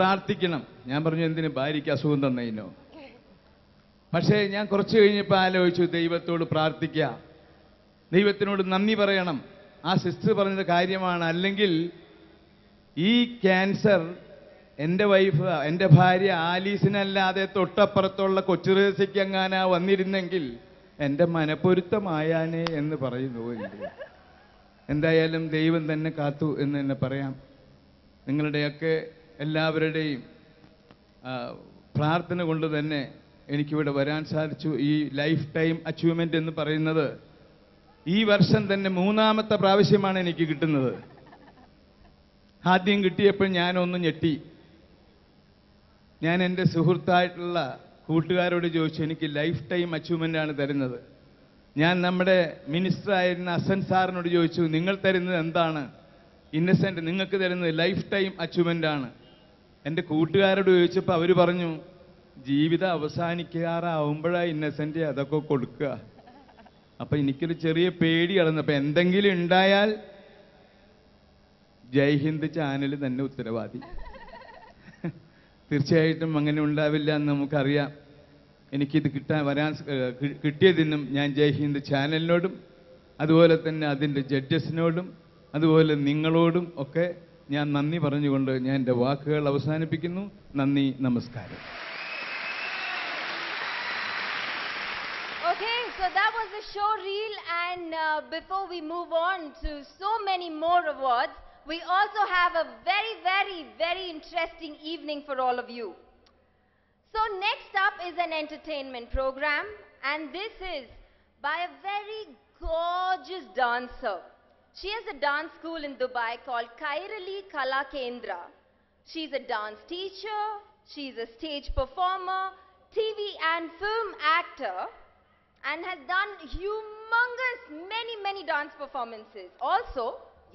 പ്രാർത്ഥിക്കണം. ഞാൻ പറഞ്ഞു എന്തിന് ഭാര്യയ്ക്ക് അസുഖം തന്നതിനോ. പക്ഷേ ഞാൻ കുറച്ച് കഴിഞ്ഞപ്പോൾ ആലോചിച്ചു, ദൈവത്തോട് പ്രാർത്ഥിക്കുക, ദൈവത്തിനോട് നന്ദി പറയണം. ആ സിസ്റ്റർ പറഞ്ഞത് കാര്യമാണ്. അല്ലെങ്കിൽ ഈ ക്യാൻസർ എൻ്റെ വൈഫ്, എൻ്റെ ഭാര്യ ആലീസിനല്ലാതെ തൊട്ടപ്പുറത്തുള്ള കൊച്ചുറേസിക്ക് എങ്ങാനാ വന്നിരുന്നെങ്കിൽ എൻ്റെ മനപ്പൊരുത്തമായാനേ എന്ന് പറയുന്നു. എന്തായാലും ദൈവം തന്നെ കാത്തു എന്ന് തന്നെ പറയാം. നിങ്ങളുടെയൊക്കെ എല്ലാവരുടെയും പ്രാർത്ഥന കൊണ്ട് തന്നെ എനിക്കിവിടെ വരാൻ സാധിച്ചു. ഈ ലൈഫ് ടൈം അച്ചീവ്മെൻ്റ് എന്ന് പറയുന്നത് ഈ വർഷം തന്നെ 3ാമത്തെ പ്രാവശ്യമാണ് എനിക്ക് കിട്ടുന്നത്. ആദ്യം കിട്ടിയപ്പോൾ ഞാനൊന്ന് ഞെട്ടി. ഞാൻ എൻ്റെ സുഹൃത്തായിട്ടുള്ള കൂട്ടുകാരോട് ചോദിച്ചു, എനിക്ക് ലൈഫ് ടൈം അച്ചീവ്മെൻ്റ് ആണ് തരുന്നത്. ഞാൻ നമ്മുടെ മിനിസ്റ്ററായിരുന്ന അസൻ സാറിനോട് ചോദിച്ചു, നിങ്ങൾ തരുന്നത് എന്താണ്? ഇന്നസെൻ്റ്, നിങ്ങൾക്ക് തരുന്നത് ലൈഫ് ടൈം അച്ചീവ്മെൻ്റ് ആണ്. എൻ്റെ കൂട്ടുകാരോട് ചോദിച്ചപ്പോൾ അവർ പറഞ്ഞു, ജീവിതം അവസാനിക്കാറാവുമ്പോഴാണ് ഇന്നസെൻ്റ് അതൊക്കെ കൊടുക്കുക. അപ്പം എനിക്കൊരു ചെറിയ പേടി കടന്നപ്പോൾ എന്തെങ്കിലും ഉണ്ടായാൽ ജയ് ഹിന്ദ് ചാനൽ തന്നെ ഉത്തരവാദി. തീർച്ചയായിട്ടും അങ്ങനെ ഉണ്ടാവില്ല എന്ന് നമുക്കറിയാം. എനിക്കിത് കിട്ടിയതിനും ഞാൻ ജയ് ഹിന്ദ് ചാനലിനോടും അതുപോലെ തന്നെ അതിൻ്റെ ജഡ്ജസിനോടും അതുപോലെ നിങ്ങളോടും ഒക്കെ ഞാൻ നന്ദി പറഞ്ഞുകൊണ്ട് ഞാൻ എൻ്റെ വാക്കുകൾ അവസാനിപ്പിക്കുന്നു. നന്ദി, നമസ്കാരം. Okay, so that was the show reel, and before we move on to so many more awards, we also have a very interesting evening for all of you. So next up is an entertainment program, and this is by a very gorgeous dancer. She has a dance school in Dubai called Kairali Kala Kendra. She's a dance teacher, she's a stage performer, TV and film actor, and has done humongous many dance performances. Also,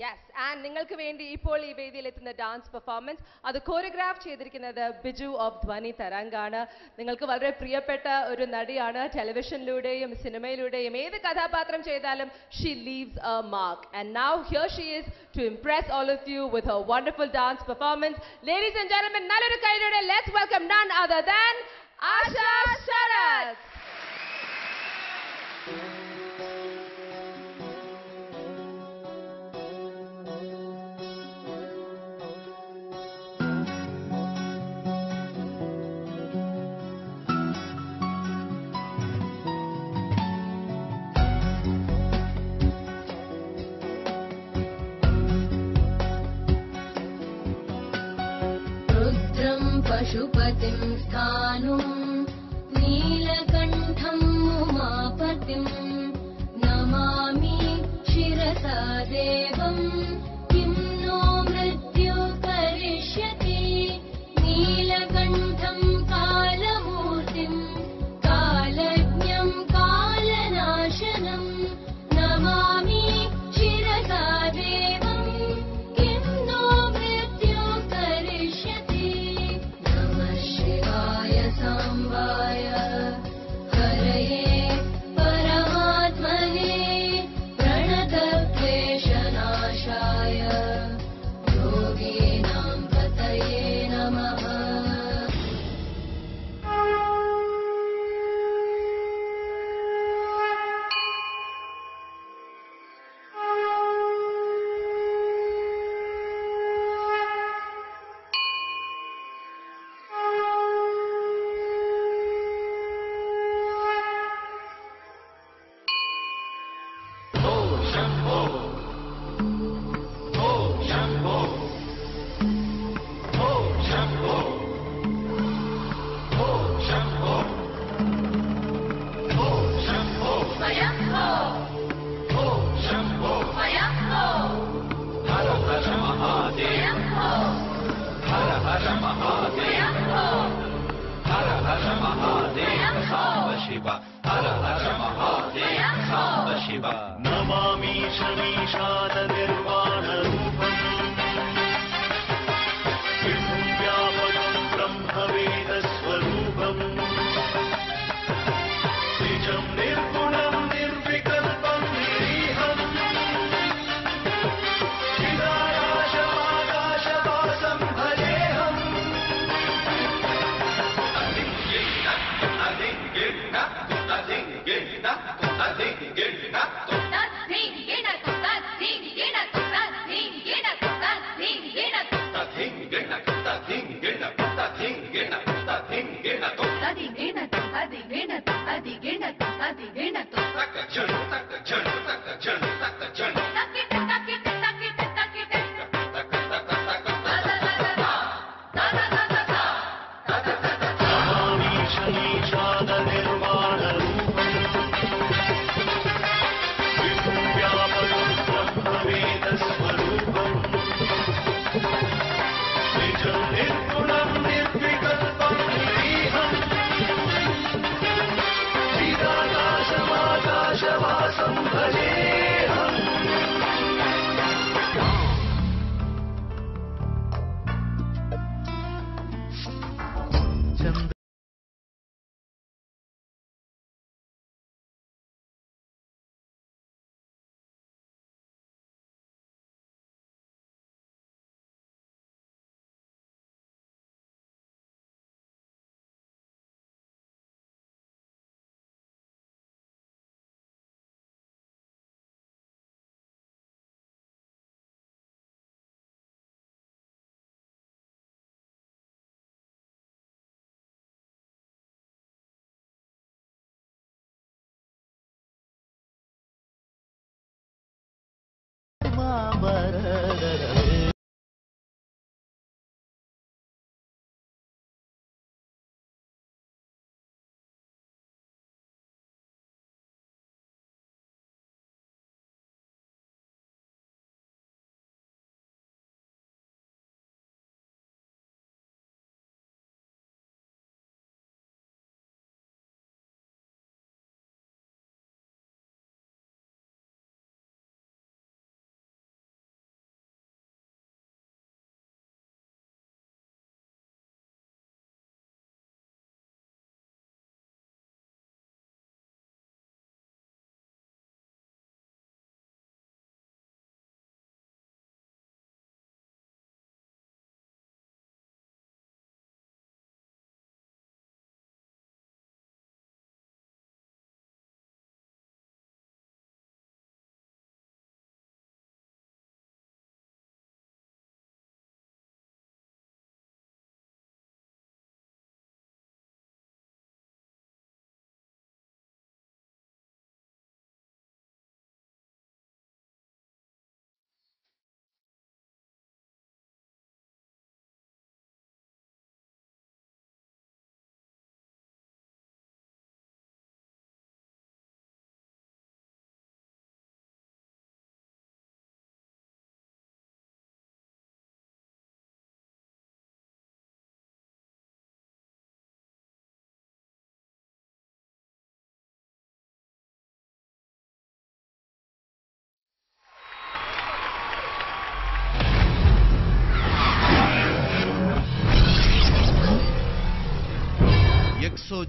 yes, and നിങ്ങൾക്ക് വേണ്ടി ഇപ്പോൾ ഈ വേദിയിൽ എത്തുന്ന dance performance അത് choreograph ചെയ്തിരിക്കുന്നത് Biju of ധ്വനി തരംഗാണ്. നിങ്ങൾക്ക് വളരെ പ്രിയപ്പെട്ട ഒരു നടിയാണ്. ടെലിവിഷനിലൂടെയും സിനിമയിലൂടെയും ഏത് കഥാപാത്രം ചെയ്താലും she leaves a mark, and now here she is to impress all of you with her wonderful dance performance. Ladies and gentlemen, നല്ലൊരു കൈയ്യടിയോടെ let's welcome none other than Asha Sharat. पशुपतिं स्थाणुं नीलकण्ठं उमापतिं Namami शिरसा देवं किं नो मृत्युः करिष्यति नीलकण्ठं कालमूर्तिं कालज्ञं कालनाशनं नमामि शिरसा देवं किं नो मृत्युः करिष्यति सांबाय हरये परमात्मने प्रणतक्लेशनाशाय योगीनां पतये नमः. नमामि शमीशाद निर्वाणरूपम् विभुं व्यापकं ब्रह्मवेदस्वरूपम् निजं निर्गुणं निर्विकल्पं निरीहम् चिदाकाशमाकाशवासं भजेऽहम्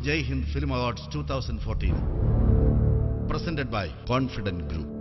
Jai Hind Film Awards 2014, presented by Confident Group.